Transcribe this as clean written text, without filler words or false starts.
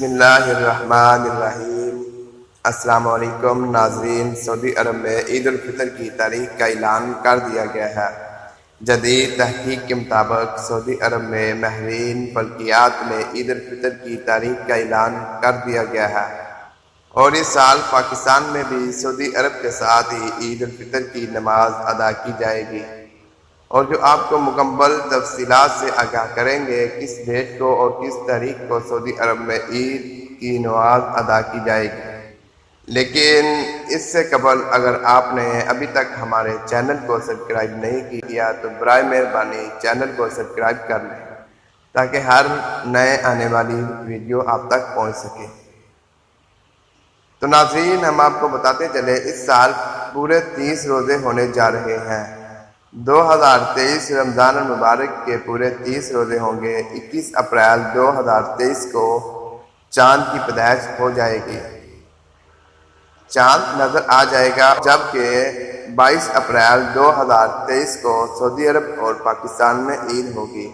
بسم اللہ الرحمن الرحیم۔ السلام علیکم ناظرین، سعودی عرب میں عید الفطر کی تاریخ کا اعلان کر دیا گیا ہے۔ جدید تحقیق کے مطابق سعودی عرب میں ماہرین فلکیات نے عید الفطر کی تاریخ کا اعلان کر دیا گیا ہے، اور اس سال پاکستان میں بھی سعودی عرب کے ساتھ ہی عید الفطر کی نماز ادا کی جائے گی، اور جو آپ کو مکمل تفصیلات سے آگاہ کریں گے کس ڈیٹ کو اور کس تاریخ کو سعودی عرب میں عید کی نماز ادا کی جائے گی۔ لیکن اس سے قبل اگر آپ نے ابھی تک ہمارے چینل کو سبسکرائب نہیں کیا تو برائے مہربانی چینل کو سبسکرائب کر لیں تاکہ ہر نئے آنے والی ویڈیو آپ تک پہنچ سکے۔ تو ناظرین، ہم آپ کو بتاتے چلے اس سال پورے 30 روزے ہونے جا رہے ہیں۔ 2023 رمضان المبارک کے پورے 30 روزے ہوں گے۔ 21 اپریل 2023 کو چاند کی پیدائش ہو جائے گی، چاند نظر آ جائے گا، جبکہ 22 اپریل 2023 کو سعودی عرب اور پاکستان میں عید ہوگی۔